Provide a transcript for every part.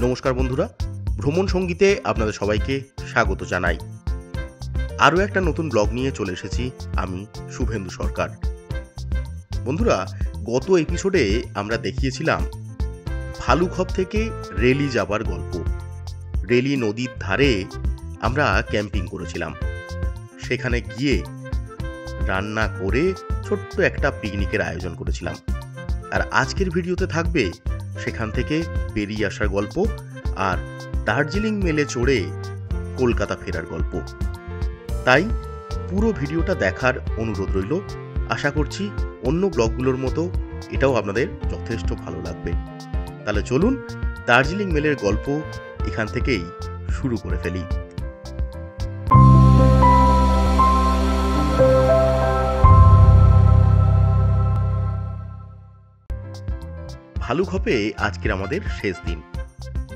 নমস্কার বন্ধুরা, ভ্রমণ সঙ্গীতে আপনাদের সবাইকে স্বাগত জানাই। আরও একটা নতুন ব্লগ নিয়ে চলে এসেছি আমি, শুভেন্দু সরকার। বন্ধুরা, গত এপিসোডে আমরা দেখিয়েছিলাম ভালুখপ থেকে রেলি যাবার গল্প। রেলি নদীর ধারে আমরা ক্যাম্পিং করেছিলাম। সেখানে গিয়ে রান্না করে ছোট্ট একটা পিকনিকের আয়োজন করেছিলাম। আর আজকের ভিডিওতে থাকবে সেখান থেকে বেরিয়ে আসার গল্প আর দার্জিলিং মেলে চড়ে কলকাতা ফেরার গল্প। তাই পুরো ভিডিওটা দেখার অনুরোধ রইল। আশা করছি অন্য ব্লগগুলোর মতো এটাও আপনাদের যথেষ্ট ভালো লাগবে। তাহলে চলুন দার্জিলিং মেলের গল্প এখান থেকেই শুরু করে ফেলি। ভালুখপে আজকের আমাদের শেষ দিন।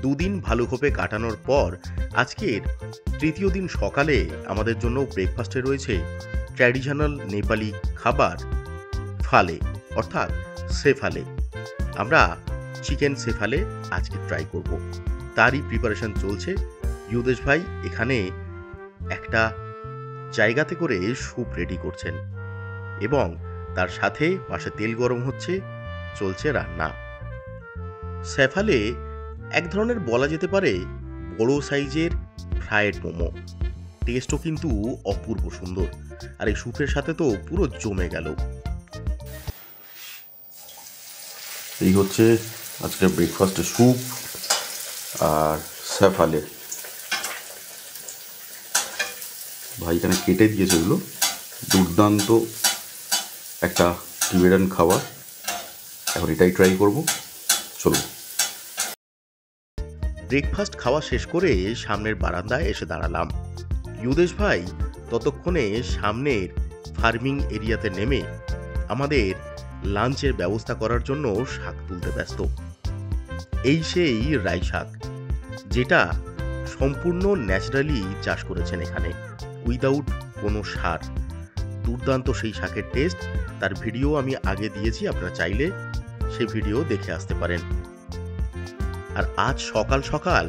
দুদিন ভালুখপে কাটানোর পর আজকের তৃতীয় দিন সকালে আমাদের জন্য ব্রেকফাস্টে রয়েছে ট্র্যাডিশনাল নেপালি খাবার ফালে, অর্থাৎ সেফালে। আমরা চিকেন সেফালে আজকে ট্রাই করব। তারই প্রিপারেশন চলছে। ইউদেশ ভাই এখানে একটা জায়গাতে করে স্যুপ রেডি করছেন এবং তার সাথে পাশে তেল গরম হচ্ছে, চলছে রান্না। সেফালে এক ধরনের বলা যেতে পারে বড় সাইজের ফ্রায়েড মোমো। টেস্টও কিন্তু অপূর্ব সুন্দর, আর এই স্যুপের সাথে তো পুরো জমে গেল। এই হচ্ছে আজকের ব্রেকফাস্টের স্যুপ আর সেফালে। ভাই এখানে কেটে দিয়েছে এগুলো। দুর্দান্ত একটা টিবেটান খাবার। এখন এটাই ট্রাই করব। চলুন। ব্রেকফাস্ট খাওয়া শেষ করে সামনের বারান্দায় এসে দাঁড়ালাম। ইউদেশ ভাই ততক্ষণে সামনের ফার্মিং এরিয়াতে নেমে আমাদের লাঞ্চের ব্যবস্থা করার জন্য শাক তুলতে ব্যস্ত। এই সেই রাই শাক, যেটা সম্পূর্ণ ন্যাচারালি চাষ করেছেন এখানে, উইদাউট কোনো সার। দুর্দান্ত সেই শাকের টেস্ট। তার ভিডিও আমি আগে দিয়েছি, আপনারা চাইলে সেই ভিডিও দেখে আসতে পারেন। আর আজ সকাল সকাল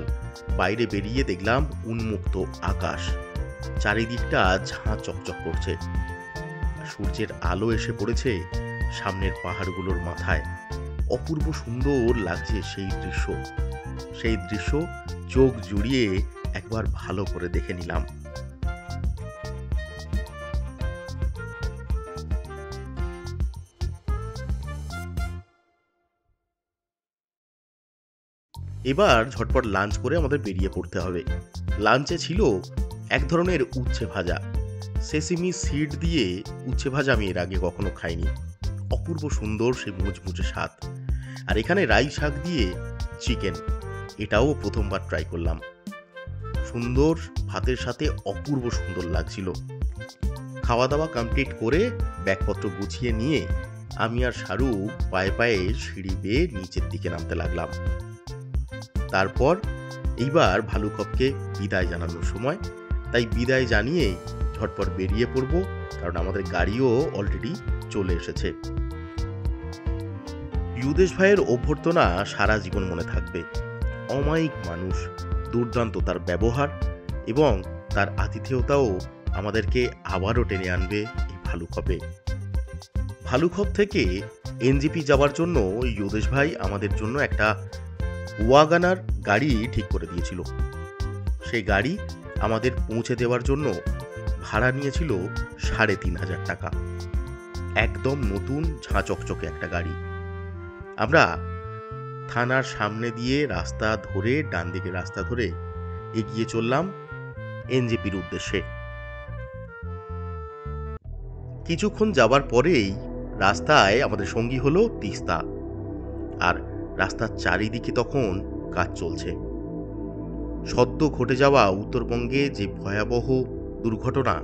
বাইরে বেরিয়ে দেখলাম উন্মুক্ত আকাশ, চারিদিকটা ঝাঁ চকচক করছে। সূর্যের আলো এসে পড়েছে সামনের পাহাড়গুলোর মাথায়। অপূর্ব সুন্দর লাগছে সেই দৃশ্য চোখ জুড়িয়ে একবার ভালো করে দেখে নিলাম। এবার ঝটপট লাঞ্চ করে আমাদের বেরিয়ে পড়তে হবে। লাঞ্চে ছিল এক ধরনের উচ্ছে ভাজা। সেসিমি সিড দিয়ে উচ্ছে ভাজা আমি এর আগে কখনো খাইনি। অপূর্ব সুন্দর সেই মুচমুচে স্বাদ। আর এখানে রাই শাক দিয়ে চিকেন, এটাও প্রথমবার ট্রাই করলাম। সুন্দর ভাতের সাথে অপূর্ব সুন্দর লাগছিল। খাওয়া দাওয়া কমপ্লিট করে ব্যাগপত্র গুছিয়ে নিয়ে আমি আর শাহরু পায়ে পায়ে সিঁড়ি বেয়ে নিচের দিকে নামতে লাগলাম। তারপর এইবার ভালুখপকে বিদায় জানানোর সময়, তাই বিদায় জানিয়ে ঝটপট বেরিয়ে পড়ব, কারণ আমাদের গাড়িও অলরেডি চলে এসেছে। ইউদেশ ভাইয়ের অভ্যর্থনা সারা জীবন মনে থাকবে। অমায়িক মানুষ, দুর্দান্ত তার ব্যবহার এবং তার আতিথেয়তাও আমাদেরকে আবারও টেনে আনবে এই ভালুখপে। ভালুখপ থেকে এনজেপি যাওয়ার জন্য ইউদেশ ভাই আমাদের জন্য একটা ওয়াগানার গাড়ি ঠিক করে দিয়েছিল। সেই গাড়ি আমাদের পৌঁছে দেওয়ার জন্য ভাড়া নিয়েছিল ৩,৫০০ টাকা। একদম নতুন ঝাঁ চকচকে একটা গাড়ি। আমরা থানার সামনে দিয়ে রাস্তা ধরে, ডান দিকে রাস্তা ধরে এগিয়ে চললাম এনজেপির উদ্দেশ্যে। কিছুক্ষণ যাবার পরেই রাস্তায় আমাদের সঙ্গী হলো তিস্তা। আর রাস্তার চারিদিকে তখন কাজ চলছে। সদ্য ঘটে যাওয়া উত্তরবঙ্গে যে ভয়াবহ দুর্ঘটনা,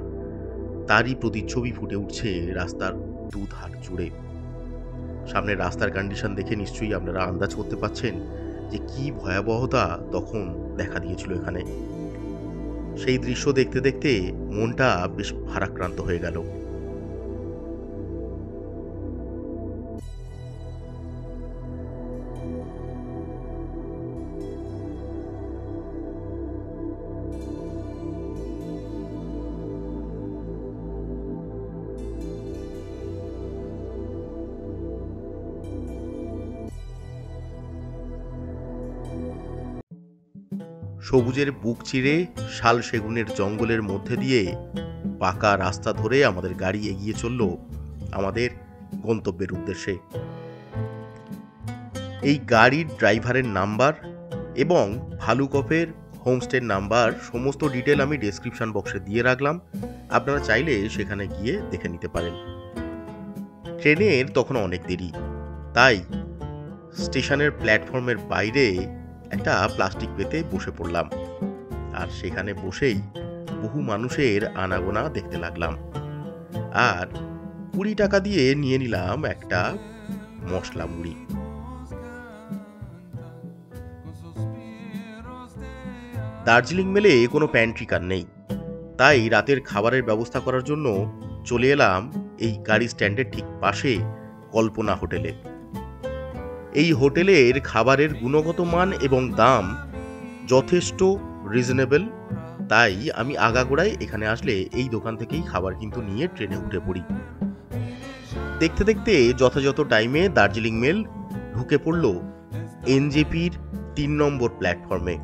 তারই প্রতিচ্ছবি ফুটে উঠছে রাস্তার দুধার জুড়ে। সামনে রাস্তার কন্ডিশন দেখে নিশ্চয়ই আপনারা আন্দাজ করতে পারছেন যে কি ভয়াবহতা তখন দেখা দিয়েছিল এখানে। সেই দৃশ্য দেখতে দেখতে মনটা বেশ ভারাক্রান্ত হয়ে গেল। সবুজের বুক চিরে শাল সেগুনের জঙ্গলের মধ্যে দিয়ে পাকা রাস্তা ধরে আমাদের গাড়ি এগিয়ে চলল আমাদের গন্তব্যের উদ্দেশ্যে। এই গাড়ির ড্রাইভারের নাম্বার এবং ভালুকপের হোমস্টের নাম্বার সমস্ত ডিটেল আমি ডেসক্রিপশন বক্সে দিয়ে রাখলাম, আপনারা চাইলে সেখানে গিয়ে দেখে নিতে পারেন। ট্রেনের তখন অনেক দেরি, তাই স্টেশনের প্ল্যাটফর্মের বাইরে একটা প্লাস্টিক পেতে বসে পড়লাম, আর সেখানে বসেই বহু মানুষের আনাগোনা দেখতে লাগলাম। আর 20 টাকা দিয়ে নিয়ে নিলাম একটা মশলা মুড়ি। দার্জিলিং মেলে কোনো প্যান্ট্রি কার নেই, তাই রাতের খাবারের ব্যবস্থা করার জন্য চলে এলাম এই গাড়ি স্ট্যান্ডের ঠিক পাশে কল্পনা হোটেলে। এই হোটেলের খাবারের গুণগত মান এবং দাম যথেষ্ট রিজনেবল, তাই আমি আগাগোড়ায় এখানে আসলে এই দোকান থেকেই খাবার কিন্তু নিয়ে ট্রেনে উঠে পড়ি। দেখতে দেখতে যথাযথ টাইমে দার্জিলিং মেল ঢুকে পড়ল এনজেপির 3 নম্বর প্ল্যাটফর্মে।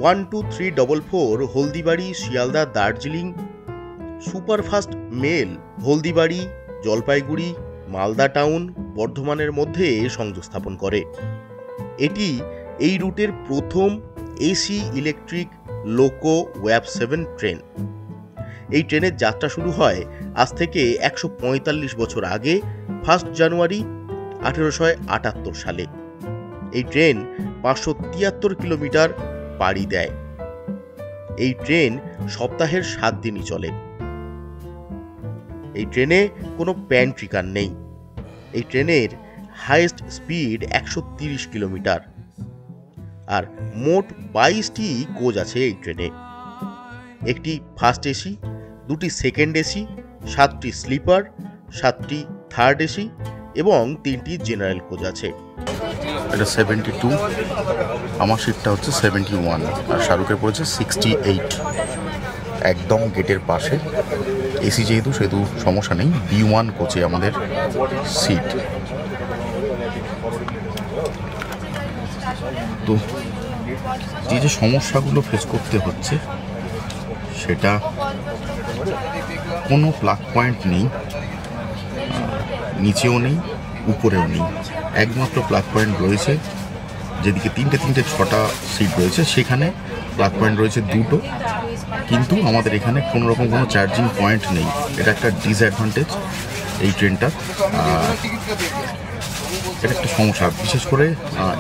12344 Haldibari Sealdah Darjeeling superfast mail Haldibari, Jalpaiguri, Malda town, বর্ধমানের মধ্যে সংযোগ স্থাপন করে। এটি এই রুটের প্রথম AC electric loco web 7 train. এই ট্রেনের যাত্রা শুরু হয় আজ থেকে 145 বছর আগে 1 জানুয়ারি 1878 সালে। এই ট্রেন 573 কিলোমিটার পাড়ি দেয়। এই ট্রেন সপ্তাহের 7 দিনই চলে। এই ট্রেনে কোনো প্যান্ট্রি কার নেই। এই ট্রেনের হাইয়েস্ট স্পিড 130 কিলোমিটার, আর মোট 22টি কোচ আছে এই ট্রেনে। একটি ফার্স্ট এসি, 2টি সেকেন্ড এসি, 7টি স্লিপার, 7টি থার্ড এসি এবং 3টি জেনারেল কোচ আছে। এটা 72, আমার সিটটা হচ্ছে 71, আর শাহরুখের পড়েছে 68। একদম গেটের পাশে, এসি যেহেতু সেহেতু সমস্যা নেই। B1 কোচে আমাদের সিট। তো যে সমস্যাগুলো ফেস করতে হচ্ছে সেটা, কোনো প্লাগ পয়েন্ট নেই, নিচেও নেই উপরেও নেই। একমাত্র প্লাগ পয়েন্ট রয়েছে যেদিকে 3টে 6টা সিট রয়েছে, সেখানে প্লাগ পয়েন্ট রয়েছে 2টো, কিন্তু আমাদের এখানে কোনো রকম কোনো চার্জিং পয়েন্ট নেই। এটা একটা ডিসঅ্যাডভান্টেজ এই ট্রেনটার। এটা একটা সমস্যা, বিশেষ করে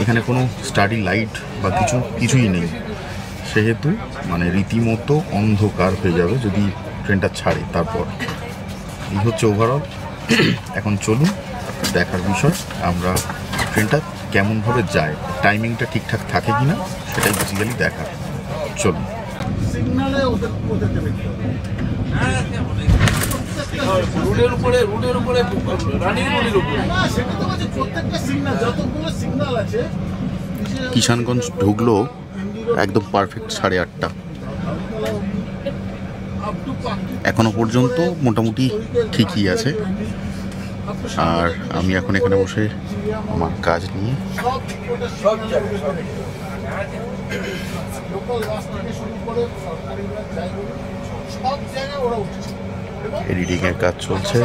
এখানে কোনো স্টাডি লাইট বা কিছুই নেই, সেহেতু মানে রীতিমতো অন্ধকার হয়ে যাবে যদি ট্রেনটা ছাড়ে। তারপর এই হচ্ছে ওভারঅল। এখন চলুন দেখার বিষয়, আমরা ট্রেনটা কেমনভাবে যায়, টাইমিংটা ঠিকঠাক থাকে কিনা সেটাই বেসিক্যালি দেখার। চলুন। কিষানগঞ্জ ঢুকলো একদম পারফেক্ট 8:30। এখনো পর্যন্ত মোটামুটি ঠিকই আছে। আর আমি এখন এখানে বসে আমার কাজ নিয়ে এডিটিংয়ের কাজ চলছে।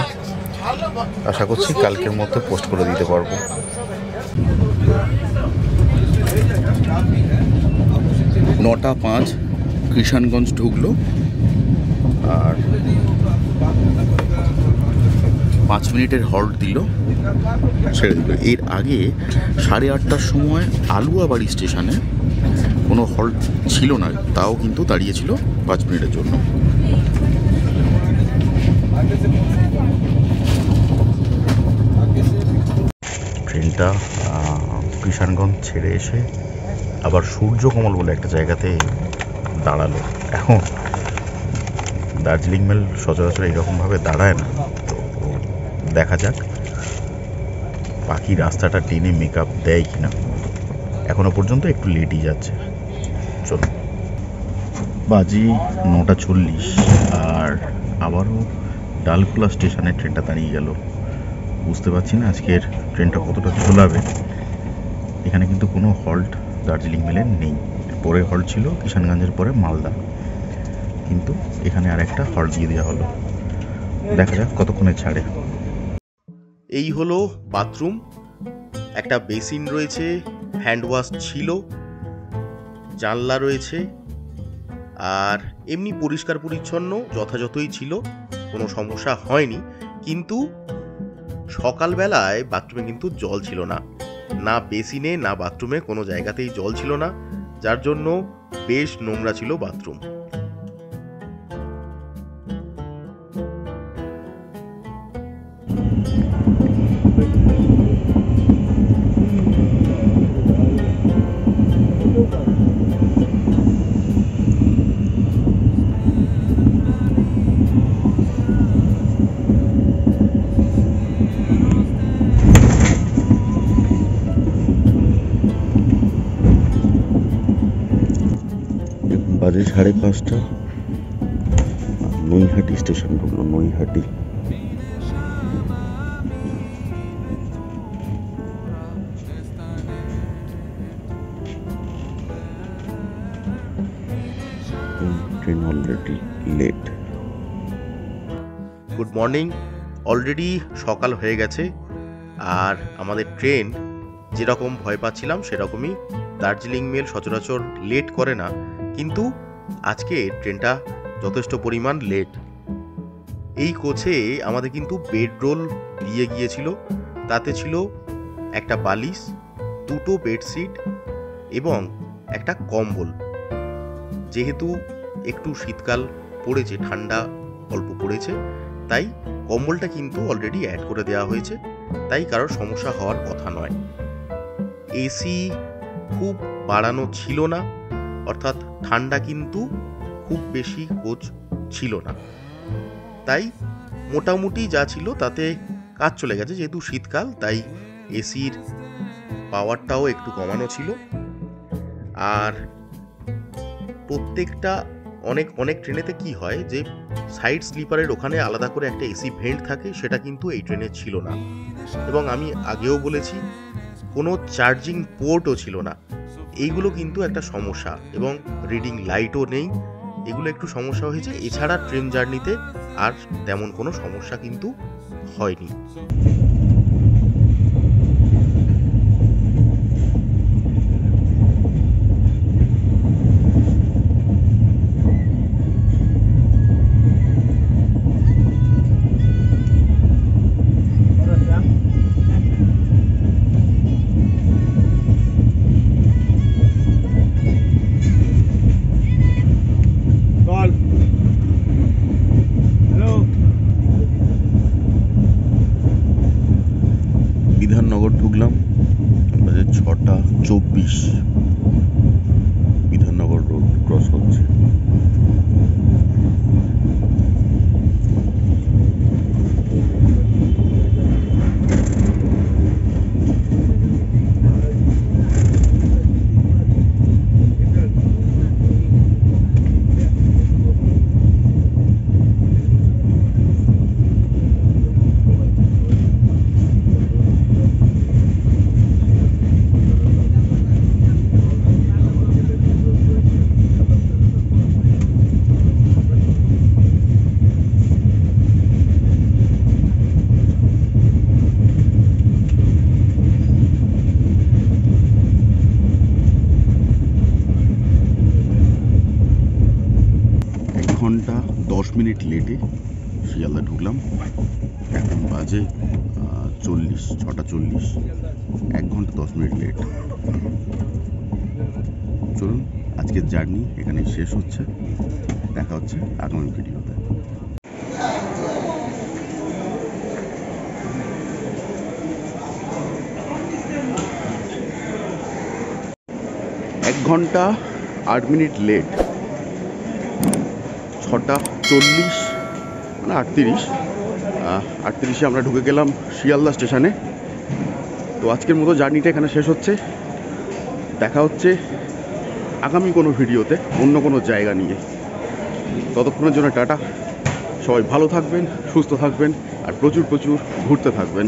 আশা করছি কালকের মধ্যে পোস্ট করে দিতে পারবো। 9:05 কিষানগঞ্জ ঢুকলো, আর 5 মিনিটের হল্ট দিল, ছেড়ে দিল। এর আগে 8:30টার সময় আলুয়াবাড়ি স্টেশনে কোনো হল্ট ছিল না, তাও কিন্তু দাঁড়িয়েছিল 5 মিনিটের জন্য। ট্রেনটা কিষানগঞ্জ ছেড়ে এসে আবার সূর্যকমল বলে একটা জায়গাতে দাঁড়ালো। এখন দার্জিলিং মেল সচরাচর এইরকমভাবে দাঁড়ায় না, তো দেখা যাক বাকি রাস্তাটা টেনে মেকআপ দেয় কিনা। এখনো পর্যন্ত একটু লেটই যাচ্ছে। চলো, বাজি 9:40, আর আবারও ডালখোলা স্টেশনে ট্রেনটা দাঁড়িয়ে গেল। বুঝতে পারছি না আজকের ট্রেনটা কতটা ঝোলাবে। এখানে কিন্তু কোনো হল্ট দার্জিলিং মেলের নেই। পরে হল্ট ছিল কিষানগঞ্জের পরে মালদা, কিন্তু এখানে আর একটা হল্ট দিয়ে দেওয়া হলো। দেখা যাক কতক্ষণে ছাড়ে। এই হলো বাথরুম, একটা বেসিন রয়েছে, হ্যান্ড ওয়াশ ছিল, জানলা রয়েছে, আর এমনি পরিষ্কার পরিচ্ছন্ন যথাযথই ছিল, কোনো সমস্যা হয়নি। কিন্তু সকালবেলায় বাথরুমে কিন্তু জল ছিল না, না বেসিনে না বাথরুমে, কোনো জায়গাতেই জল ছিল না, যার জন্য বেশ নোংরা ছিল বাথরুম। বাজে 5:30, নৈহাটি স্টেশন ঢুকলো। Naihati train already late. Good morning. Already সকাল হয়ে গেছে, আর আমাদের ট্রেন যেরকম ভয় পাচ্ছিলাম সেরকমই। দার্জিলিং মেল সচরাচর লেট করে না, কিন্তু আজকে ট্রেনটা যথেষ্ট পরিমাণ লেট। এই কোচে আমাদের কিন্তু বেড রোল দিয়ে গিয়েছিল, তাতে ছিল একটা বালিশ, 2টো বেডশিট এবং একটা কম্বল। যেহেতু একটু শীতকাল পড়েছে, ঠান্ডা অল্প পড়েছে, তাই কম্বলটা কিন্তু অলরেডি অ্যাড করে দেওয়া হয়েছে, তাই কারোর সমস্যা হওয়ার কথা নয়। এসি খুব বাড়ানো ছিল না, অর্থাৎ ঠান্ডা কিন্তু খুব বেশি কোচ ছিল না, তাই মোটামুটি যা ছিল তাতে কাজ চলে গেছে। যেহেতু শীতকাল, তাই এসির পাওয়ারটাও একটু কমানো ছিল। আর প্রত্যেকটা অনেক ট্রেনেতে কি হয় যে সাইড স্লিপারের ওখানে আলাদা করে একটা এসি ভেন্ট থাকে, সেটা কিন্তু এই ট্রেনে ছিল না। এবং আমি আগেও বলেছি, কোনো চার্জিং পোর্টও ছিল না। এইগুলো কিন্তু একটা সমস্যা, এবং রিডিং লাইটও নেই, এগুলো একটু সমস্যা হয়েছে। এছাড়া ট্রেন জার্নিতে আর তেমন কোনো সমস্যা কিন্তু হয়নি। বিধাননগর ঢুকলাম, বাজে 6:24। বিধাননগর রোড ক্রস হচ্ছে। ঘন্টা 10 মিনিট লেটে শিয়ালদা ঢুকলাম। এখন বাজে 6:40। 1 ঘন্টা 10 মিনিট লেট। চলুন, আজকের জার্নি এখানেই শেষ হচ্ছে। দেখা হচ্ছে আগামী ভিডিওতে। 1 ঘন্টা 8 মিনিট লেট। 6:40 মানে 38 আমরা ঢুকে গেলাম শিয়ালদা স্টেশনে। তো আজকের মতো জার্নিটা এখানে শেষ হচ্ছে। দেখা হচ্ছে আগামী কোনো ভিডিওতে অন্য কোনো জায়গা নিয়ে। ততক্ষণের জন্য টাটা। সবাই ভালো থাকবেন, সুস্থ থাকবেন, আর প্রচুর ঘুরতে থাকবেন।